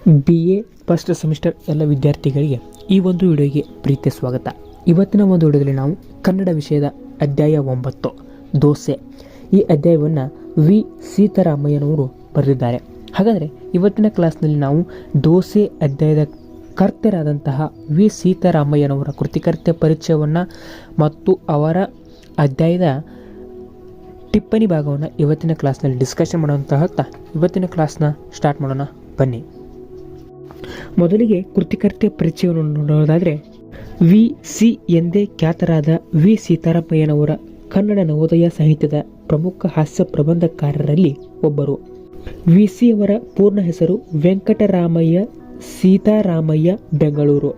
BA first semester ಎಲ್ಲ ವಿದ್ಯಾರ್ಥಿಗಳಿಗೆ ಈ ಒಂದು ವಿಡಿಯೋಗೆ ಪ್ರೀತಿಯ ಸ್ವಾಗತ. ಇವತ್ತಿನ ಒಂದು ವಿಡಿಯೋದಲ್ಲಿ ನಾವು ಕನ್ನಡ ವಿಷಯದ ಅಧ್ಯಾಯ 9 ದೋಸೆ ಈ ಅಧ್ಯಾಯವನ್ನು ವಿ ಸೀತಾರಾಮಯ್ಯನವರು ಬರೆದಿದ್ದಾರೆ. ಹಾಗಾದರೆ ಇವತ್ತಿನ ಕ್ಲಾಸ್ನಲ್ಲಿ ನಾವು ದೋಸೆ ಅಧ್ಯಾಯದ ಕರ್ತರಾದಂತಹ ವಿ ಸೀತಾರಾಮಯ್ಯನವರ ಕೃತಿಕರ್ತ ಪರಿಚಯವನ್ನು ಮತ್ತು ಅವರ ಅಧ್ಯಾಯದ ಟಿಪ್ಪಣಿ ಭಾಗವನ್ನು ಇವತ್ತಿನ ಕ್ಲಾಸ್ನಲ್ಲಿ ಡಿಸ್ಕಷನ್ ಮಾಡುವಂತಹ ಇವತ್ತಿನ ಕ್ಲಾಸ್ನ ಸ್ಟಾರ್ಟ್ ಮಾಡೋಣ ಬನ್ನಿ. ಮೊದಲಿಗೆ ಕೃತಿಕರ್ತೆ ಪರಿಚಯವನ್ನು ನೋಡೋದಾದರೆ ವಿ ಸಿ ಎಂದೇ ಖ್ಯಾತರಾದ ವಿ ಸೀತಾರಾಮಯ್ಯನವರ ಕನ್ನಡ ನವೋದಯ ಸಾಹಿತ್ಯದ ಪ್ರಮುಖ ಹಾಸ್ಯ ಪ್ರಬಂಧಕಾರರಲ್ಲಿ ಒಬ್ಬರು. ವಿ ಸಿ ಅವರ ಪೂರ್ಣ ಹೆಸರು ವೆಂಕಟರಾಮಯ್ಯ ಸೀತಾರಾಮಯ್ಯ. ಬೆಂಗಳೂರು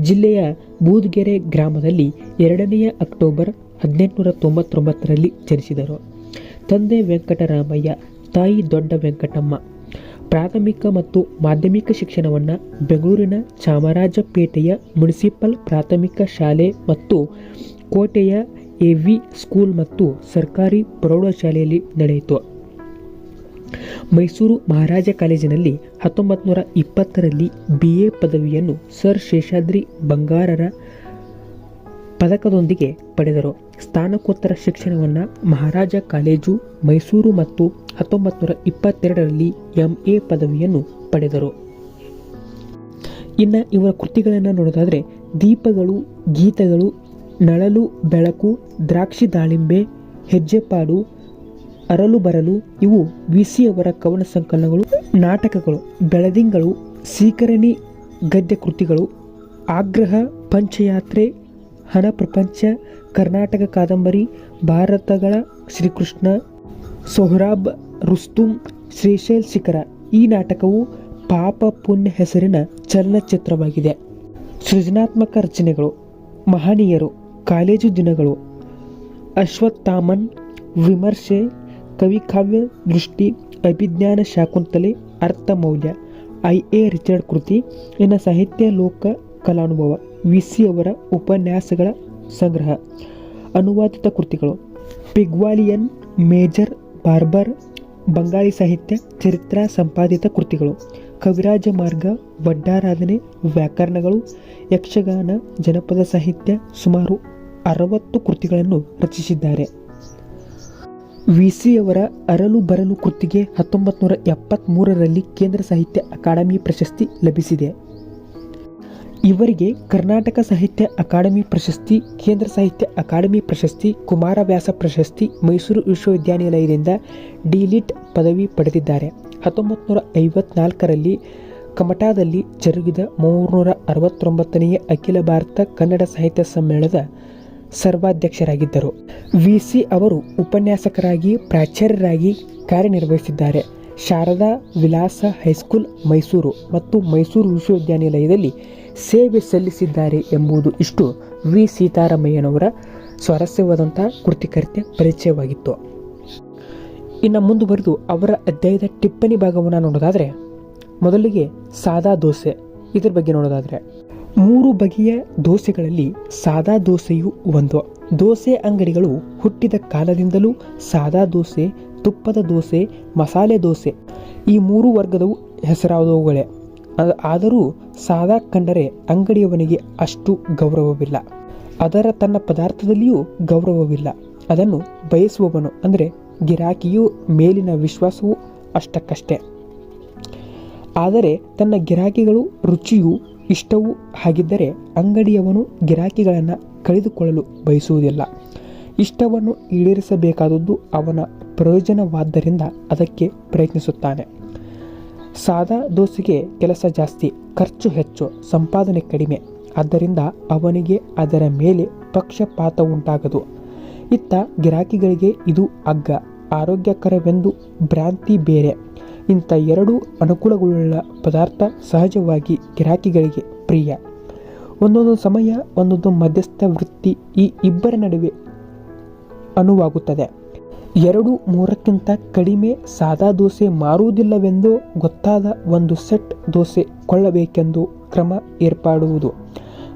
ಜಿಲ್ಲೆಯ ಬೂದ್ಗೆರೆ ಗ್ರಾಮದಲ್ಲಿ 2 ಅಕ್ಟೋಬರ್ 1899ರಲ್ಲಿ ಜನಿಸಿದರು. ತಂದೆ ವೆಂಕಟರಾಮಯ್ಯ, ತಾಯಿ ದೊಡ್ಡ ವೆಂಕಟಮ್ಮ. ಪ್ರಾಥಮಿಕ ಮತ್ತು ಮಾಧ್ಯಮಿಕ ಶಿಕ್ಷಣವನ್ನು ಬೆಂಗಳೂರಿನ ಚಾಮರಾಜಪೇಟೆಯ ಮುನಿಸಿಪಲ್ ಪ್ರಾಥಮಿಕ ಶಾಲೆ ಮತ್ತು ಕೋಟೆಯ AV ಸ್ಕೂಲ್ ಮತ್ತು ಸರ್ಕಾರಿ ಪ್ರೌಢಶಾಲೆಯಲ್ಲಿ ನಡೆಯಿತು. ಮೈಸೂರು ಮಹಾರಾಜ ಕಾಲೇಜಿನಲ್ಲಿ 1920ರಲ್ಲಿ BA ಪದವಿಯನ್ನು ಸರ್ ಶೇಷಾದ್ರಿ ಬಂಗಾರರ ಪದಕದೊಂದಿಗೆ ಪಡೆದರು. ಸ್ನಾತಕೋತ್ತರ ಶಿಕ್ಷಣವನ್ನು ಮಹಾರಾಜ ಕಾಲೇಜು ಮೈಸೂರು ಮತ್ತು 1922ರಲ್ಲಿ MA ಪದವಿಯನ್ನು ಪಡೆದರು. ಇನ್ನು ಇವರ ಕೃತಿಗಳನ್ನು ನೋಡೋದಾದರೆ ದೀಪಗಳು, ಗೀತಗಳು, ನಳಲು ಬೆಳಕು, ದ್ರಾಕ್ಷಿ ದಾಳಿಂಬೆ, ಹೆಜ್ಜೆಪಾಡು, ಅರಲು ಬರಲು ಇವು ವಿಸಿ ಅವರ ಕವನ ಸಂಕಲನಗಳು. ನಾಟಕಗಳು ಬೆಳದಿಂಗಳು, ಸೀಕರಣಿ ಗದ್ಯ ಕೃತಿಗಳು, ಆಗ್ರಹ, ಪಂಚಯಾತ್ರೆ, ಹಣ ಪ್ರಪಂಚ, ಕರ್ನಾಟಕ ಕಾದಂಬರಿ, ಭಾರತಗಳ ಶ್ರೀಕೃಷ್ಣ, ಸೊಹ್ರಾಬ್, ರುಸ್ತುಂ, ಶ್ರೀಶೈಲ್ ಶಿಖರ. ಈ ನಾಟಕವು ಪಾಪ ಪುಣ್ಯ ಹೆಸರಿನ ಚಲನಚಿತ್ರವಾಗಿದೆ. ಸೃಜನಾತ್ಮಕ ರಚನೆಗಳು ಮಹನೀಯರು, ಕಾಲೇಜು ದಿನಗಳು, ಅಶ್ವತ್ಥಾಮನ್, ವಿಮರ್ಶೆ, ಕವಿಕಾವ್ಯ ದೃಷ್ಟಿ, ಅಭಿಜ್ಞಾನ ಶಾಕುಂತಲೆ, ಅರ್ಥಮೌಲ್ಯ. IA ರಿಚರ್ಡ್ ಕೃತಿ. ಇನ್ನು ಸಾಹಿತ್ಯ ಲೋಕ ಕಲಾನುಭವ ವಿಸಿ ಅವರ ಉಪನ್ಯಾಸಗಳ ಸಂಗ್ರಹ. ಅನುವಾದಿತ ಕೃತಿಗಳು ಪಿಗ್ವಾಲಿಯನ್, ಮೇಜರ್, ಬಾರ್ಬರ್. ಬಂಗಾಳಿ ಸಾಹಿತ್ಯ ಚರಿತ್ರ ಸಂಪಾದಿತ ಕೃತಿಗಳು ಕವಿರಾಜ ಮಾರ್ಗ, ವಡ್ಡಾರಾಧನೆ, ವ್ಯಾಕರಣಗಳು, ಯಕ್ಷಗಾನ, ಜನಪದ ಸಾಹಿತ್ಯ. ಸುಮಾರು 60 ಕೃತಿಗಳನ್ನು ರಚಿಸಿದ್ದಾರೆ. ವಿಸಿ ಅವರ ಅರಲು ಬರಲು ಕೃತಿಗೆ 1973ರಲ್ಲಿ ಕೇಂದ್ರ ಸಾಹಿತ್ಯ ಅಕಾಡೆಮಿ ಪ್ರಶಸ್ತಿ ಲಭಿಸಿದೆ. ಇವರಿಗೆ ಕರ್ನಾಟಕ ಸಾಹಿತ್ಯ ಅಕಾಡೆಮಿ ಪ್ರಶಸ್ತಿ, ಕೇಂದ್ರ ಸಾಹಿತ್ಯ ಅಕಾಡೆಮಿ ಪ್ರಶಸ್ತಿ, ಕುಮಾರವ್ಯಾಸ ಪ್ರಶಸ್ತಿ, ಮೈಸೂರು ವಿಶ್ವವಿದ್ಯಾನಿಲಯದಿಂದ ಡಿಲಿಟ್ ಪದವಿ ಪಡೆದಿದ್ದಾರೆ. 1954ರಲ್ಲಿ ಕಮಟಾದಲ್ಲಿ ಜರುಗಿದ 369ನೇ ಅಖಿಲ ಭಾರತ ಕನ್ನಡ ಸಾಹಿತ್ಯ ಸಮ್ಮೇಳನದ ಸರ್ವಾಧ್ಯಕ್ಷರಾಗಿದ್ದರು. ವಿಸಿ ಅವರು ಉಪನ್ಯಾಸಕರಾಗಿ, ಪ್ರಾಚಾರ್ಯರಾಗಿ ಕಾರ್ಯನಿರ್ವಹಿಸಿದ್ದಾರೆ. ಶಾರದಾ ವಿಲಾಸ ಹೈಸ್ಕೂಲ್ ಮೈಸೂರು ಮತ್ತು ಮೈಸೂರು ವಿಶ್ವವಿದ್ಯಾನಿಲಯದಲ್ಲಿ ಸೇವೆ ಸಲ್ಲಿಸಿದ್ದಾರೆ ಎಂಬುದು ಇಷ್ಟು ವಿ ಸೀತಾರಾಮಯ್ಯನವರ ಸ್ವಾರಸ್ಯವಾದಂಥ ಕೃತಿಕರ್ತ ಪರಿಚಯವಾಗಿತ್ತು. ಇನ್ನು ಮುಂದುವರೆದು ಅವರ ಅಧ್ಯಾಯದ ಟಿಪ್ಪಣಿ ಭಾಗವನ್ನು ನೋಡೋದಾದರೆ ಮೊದಲಿಗೆ ಸಾದಾ ದೋಸೆ ಇದರ ಬಗ್ಗೆ ನೋಡೋದಾದರೆ 3 ಬಗೆಯ ದೋಸೆಗಳಲ್ಲಿ ಸಾದಾ ದೋಸೆಯು ಒಂದು. ದೋಸೆ ಅಂಗಡಿಗಳು ಹುಟ್ಟಿದ ಕಾಲದಿಂದಲೂ ಸಾದಾ ದೋಸೆ, ತುಪ್ಪದ ದೋಸೆ, ಮಸಾಲೆ ದೋಸೆ ಈ 3 ವರ್ಗದವು ಹೆಸರಾದವುಗಳೇ. ಆದರೂ ಸಾದಾ ಕಂಡರೆ ಅಂಗಡಿಯವನಿಗೆ ಅಷ್ಟು ಗೌರವವಿಲ್ಲ. ಅದರ ತನ್ನ ಪದಾರ್ಥದಲ್ಲಿಯೂ ಗೌರವವಿಲ್ಲ. ಅದನ್ನು ಬಯಸುವವನು ಅಂದರೆ ಗಿರಾಕಿಯು ಮೇಲಿನ ವಿಶ್ವಾಸವು ಅಷ್ಟಕ್ಕಷ್ಟೇ. ಆದರೆ ತನ್ನ ಗಿರಾಕಿಗಳು ರುಚಿಯೂ ಇಷ್ಟವೂ ಹಾಗಿದ್ದರೆ ಅಂಗಡಿಯವನು ಗಿರಾಕಿಗಳನ್ನು ಕಳೆದುಕೊಳ್ಳಲು ಬಯಸುವುದಿಲ್ಲ. ಇಷ್ಟವನ್ನು ಈಡೇರಿಸಬೇಕಾದದ್ದು ಅವನ ಪ್ರಯೋಜನವಾದ್ದರಿಂದ ಅದಕ್ಕೆ ಪ್ರಯತ್ನಿಸುತ್ತಾನೆ. ಸಾದಾ ದೋಸೆಗೆ ಕೆಲಸ ಜಾಸ್ತಿ, ಖರ್ಚು ಹೆಚ್ಚು, ಸಂಪಾದನೆ ಕಡಿಮೆ. ಆದ್ದರಿಂದ ಅವನಿಗೆ ಅದರ ಮೇಲೆ ಪಕ್ಷಪಾತ ಉಂಟಾಗದು. ಇತ್ತ ಗಿರಾಕಿಗಳಿಗೆ ಇದು ಅಗ್ಗ, ಆರೋಗ್ಯಕರವೆಂದು ಭ್ರಾಂತಿ ಬೇರೆ. ಇಂಥ 2 ಅನುಕೂಲಗಳುಳ್ಳ ಪದಾರ್ಥ ಸಹಜವಾಗಿ ಗಿರಾಕಿಗಳಿಗೆ ಪ್ರಿಯ. ಒಂದೊಂದು ಸಮಯ ಒಂದೊಂದು ಮಧ್ಯಸ್ಥ ವೃತ್ತಿ ಈ ಇಬ್ಬರ ನಡುವೆ ಅನುವಾಗುತ್ತದೆ. 2-3ಕ್ಕಿಂತ ಕಡಿಮೆ ಸಾದಾ ದೋಸೆ ಮಾರುವುದಿಲ್ಲವೆಂದು ಗೊತ್ತಾದ ಒಂದು ಸೆಟ್ ದೋಸೆ ಕೊಳ್ಳಬೇಕೆಂದು ಕ್ರಮ ಏರ್ಪಡುವುದು.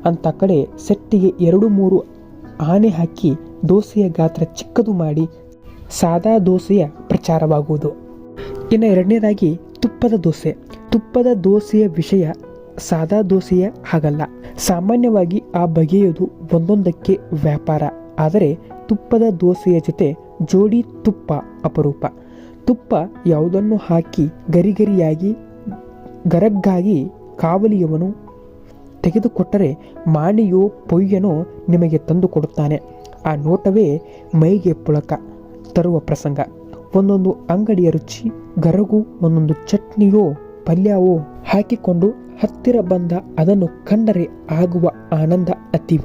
ಅಂಥ ಕಡೆ ಸೆಟ್ಟಿಗೆ 2-3 ಆನೆ ಹಾಕಿ ದೋಸೆಯ ಗಾತ್ರ ಚಿಕ್ಕದು ಮಾಡಿ ಸಾದಾ ದೋಸೆಯ ಪ್ರಚಾರವಾಗುವುದು. ಇನ್ನು ಎರಡನೇದಾಗಿ ತುಪ್ಪದ ದೋಸೆ. ತುಪ್ಪದ ದೋಸೆಯ ವಿಷಯ ಸಾದಾ ದೋಸೆಯ ಹಾಗಲ್ಲ. ಸಾಮಾನ್ಯವಾಗಿ ಆ ಬಗೆಯುವುದು ಒಂದೊಂದಕ್ಕೆ ವ್ಯಾಪಾರ. ಆದರೆ ತುಪ್ಪದ ದೋಸೆಯ ಜೊತೆ ಜೋಡಿ ತುಪ್ಪ ಅಪರೂಪ. ತುಪ್ಪ ಯಾವುದನ್ನು ಹಾಕಿ ಗರಿಗರಿಯಾಗಿ ಗರಗ್ಗಾಗಿ ಕಾವಲಿಯವನು ತೆಗೆದುಕೊಟ್ಟರೆ ಮಾಣಿಯೋ ಪೊಯ್ಯನೋ ನಿಮಗೆ ತಂದು ಕೊಡುತ್ತಾನೆ. ಆ ನೋಟವೇ ಮೈಗೆ ಪುಳಕ ತರುವ ಪ್ರಸಂಗ. ಒಂದೊಂದು ಅಂಗಡಿಯ ರುಚಿ ಗರಗು, ಒಂದೊಂದು ಚಟ್ನಿಯೋ ಪಲ್ಯವೋ ಹಾಕಿಕೊಂಡು ಹತ್ತಿರ ಬಂದ ಅದನ್ನು ಕಂಡರೆ ಆಗುವ ಆನಂದ ಅತೀವ.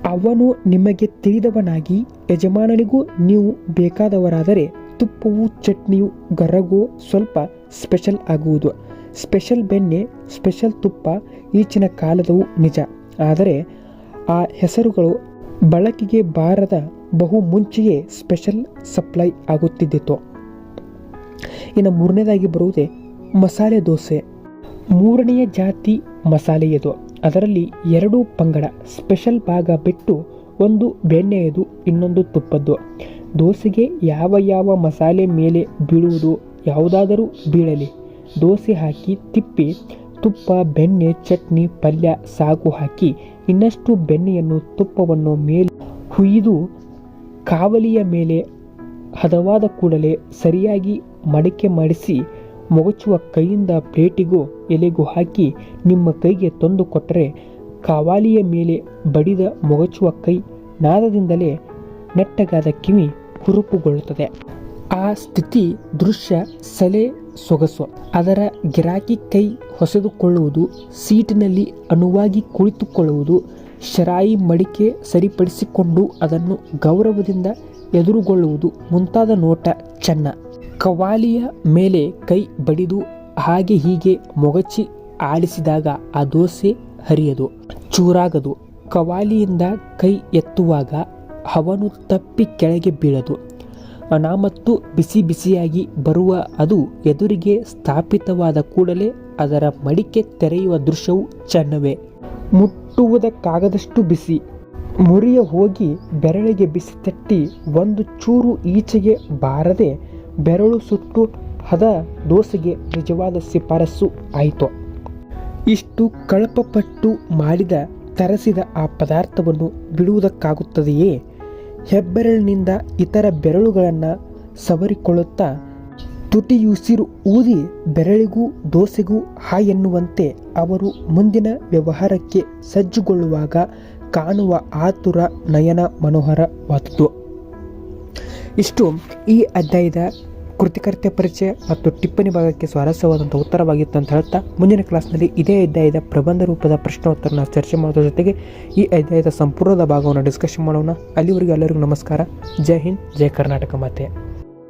ಅವನು ನಿಮಗೆ ತಿಳಿದವನಾಗಿ ಯಜಮಾನನಿಗೂ ನೀವು ಬೇಕಾದವರಾದರೆ ತುಪ್ಪವು ಚಟ್ನಿಯು ಗರಗೋ ಸ್ವಲ್ಪ ಸ್ಪೆಷಲ್ ಆಗುವುದು. ಸ್ಪೆಷಲ್ ಬೆಣ್ಣೆ, ಸ್ಪೆಷಲ್ ತುಪ್ಪ ಈಚಿನ ಕಾಲದವು ನಿಜ. ಆದರೆ ಆ ಹೆಸರುಗಳು ಬಳಕೆಗೆ ಬಾರದ ಬಹು ಮುಂಚೆಯೇ ಸ್ಪೆಷಲ್ ಸಪ್ಲೈ ಆಗುತ್ತಿದ್ದಿತು. ಇನ್ನು ಮೂರನೇದಾಗಿ ಬರುವುದೇ ಮಸಾಲೆ ದೋಸೆ. ಮೂರನೆಯ ಜಾತಿ ಮಸಾಲೆಯದು. ಅದರಲ್ಲಿ ಎರಡು ಪಂಗಡ, ಸ್ಪೆಷಲ್ ಭಾಗ ಬಿಟ್ಟು ಒಂದು ಬೆಣ್ಣೆಯದು, ಇನ್ನೊಂದು ತುಪ್ಪದ್ದು. ದೋಸೆಗೆ ಯಾವ ಯಾವ ಮಸಾಲೆ ಮೇಲೆ ಬೀಳುವುದು ಯಾವುದಾದರೂ ಬೀಳಲಿ, ದೋಸೆ ಹಾಕಿ ತಿಪ್ಪಿ ತುಪ್ಪ, ಬೆಣ್ಣೆ, ಚಟ್ನಿ, ಪಲ್ಯ, ಸಾಗು ಹಾಕಿ ಇನ್ನಷ್ಟು ಬೆಣ್ಣೆಯನ್ನು ತುಪ್ಪವನ್ನು ಮೇಲೆ ಹುಯ್ದು ಕಾವಲಿಯ ಮೇಲೆ ಹದವಾದ ಕೂಡಲೇ ಸರಿಯಾಗಿ ಮಡಿಕೆ ಮಾಡಿಸಿ ಮೊಗಚುವ ಕೈಯಿಂದ ಪ್ಲೇಟಿಗೂ ಎಲೆಗೂ ಹಾಕಿ ನಿಮ್ಮ ಕೈಗೆ ತಂದು ಕೊಟ್ಟರೆ ಕಾವಾಲಿಯ ಮೇಲೆ ಬಡಿದ ಮೊಗಚುವ ಕೈ ನಾದದಿಂದಲೇ ನೆಟ್ಟಗಾದ ಕಿವಿ ಹುರುಪುಗೊಳ್ಳುತ್ತದೆ. ಆ ಸ್ಥಿತಿ ದೃಶ್ಯ ಸಲೆ ಸೊಗಸು. ಅದರ ಗಿರಾಕಿ ಕೈ ಹೊಸೆದುಕೊಳ್ಳುವುದು, ಸೀಟಿನಲ್ಲಿ ಅನುವಾಗಿ ಕುಳಿತುಕೊಳ್ಳುವುದು, ಶರಾಯಿ ಮಡಿಕೆ ಸರಿಪಡಿಸಿಕೊಂಡು ಅದನ್ನು ಗೌರವದಿಂದ ಎದುರುಗೊಳ್ಳುವುದು ಮುಂತಾದ ನೋಟ ಚೆನ್ನ. ಕವಾಲಿಯ ಮೇಲೆ ಕೈ ಬಡಿದು ಹಾಗೆ ಹೀಗೆ ಮೊಗಚಿ ಆಡಿಸಿದಾಗ ಆ ದೋಸೆ ಹರಿಯದು, ಚೂರಾಗದು. ಕವಾಲಿಯಿಂದ ಕೈ ಎತ್ತುವಾಗ ಅವನು ತಪ್ಪಿ ಕೆಳಗೆ ಬೀಳದು. ಅನಾಮತ್ತು ಬಿಸಿ ಬಿಸಿಯಾಗಿ ಬರುವ ಅದು ಎದುರಿಗೆ ಸ್ಥಾಪಿತವಾದ ಕೂಡಲೇ ಅದರ ಮಡಿಕೆ ತೆರೆಯುವ ದೃಶ್ಯವು ಚೆನ್ನವೇ. ಮುಟ್ಟುವುದಕ್ಕಾಗದಷ್ಟು ಬಿಸಿ. ಮುರಿಯ ಹೋಗಿ ಬೆರಳಿಗೆ ಬಿಸಿ ತಟ್ಟಿ ಒಂದು ಚೂರು ಈಚೆಗೆ ಬಾರದೆ ಬೆರಳು ಸುಟ್ಟು ಹದ ದೋಸೆಗೆ ನಿಜವಾದ ಶಿಫಾರಸು ಆಯಿತು. ಇಷ್ಟು ಕಳಪಪಟ್ಟು ಮಾಡಿದ ತರಸಿದ ಆ ಪದಾರ್ಥವನ್ನು ಬಿಡುವುದಕ್ಕಾಗುತ್ತದೆಯೇ? ಹೆಬ್ಬೆರಳಿನಿಂದ ಇತರ ಬೆರಳುಗಳನ್ನು ಸವರಿಕೊಳ್ಳುತ್ತಾ ತುಟಿಯುಸಿರು ಊದಿ ಬೆರಳಿಗೂ ದೋಸೆಗೂ ಹಾಯ್ ಎನ್ನುವಂತೆ ಅವರು ಮುಂದಿನ ವ್ಯವಹಾರಕ್ಕೆ ಸಜ್ಜುಗೊಳ್ಳುವಾಗ ಕಾಣುವ ಆತುರ ನಯನ ಮನೋಹರವಾದುದು. ಇಷ್ಟು ಈ ಅಧ್ಯಾಯದ ಕೃತಿಕರ್ತ ಪರಿಚಯ ಮತ್ತು ಟಿಪ್ಪಣಿ ಭಾಗಕ್ಕೆ ಸ್ವಾರಸ್ಯವಾದಂಥ ಉತ್ತರವಾಗಿತ್ತು ಅಂತ ಹೇಳ್ತಾ, ಮುಂದಿನ ಕ್ಲಾಸ್ನಲ್ಲಿ ಇದೇ ಅಧ್ಯಾಯದ ಪ್ರಬಂಧ ರೂಪದ ಪ್ರಶ್ನೋತ್ತರನ ಚರ್ಚೆ ಮಾಡೋದ್ರ ಜೊತೆಗೆ ಈ ಅಧ್ಯಾಯದ ಸಂಪೂರ್ಣದ ಭಾಗವನ್ನು ಡಿಸ್ಕಷನ್ ಮಾಡೋಣ. ಅಲ್ಲಿವರೆಗೂ ಎಲ್ಲರಿಗೂ ನಮಸ್ಕಾರ. ಜೈ ಹಿಂದ್, ಜೈ ಕರ್ನಾಟಕ ಮಾತೆ.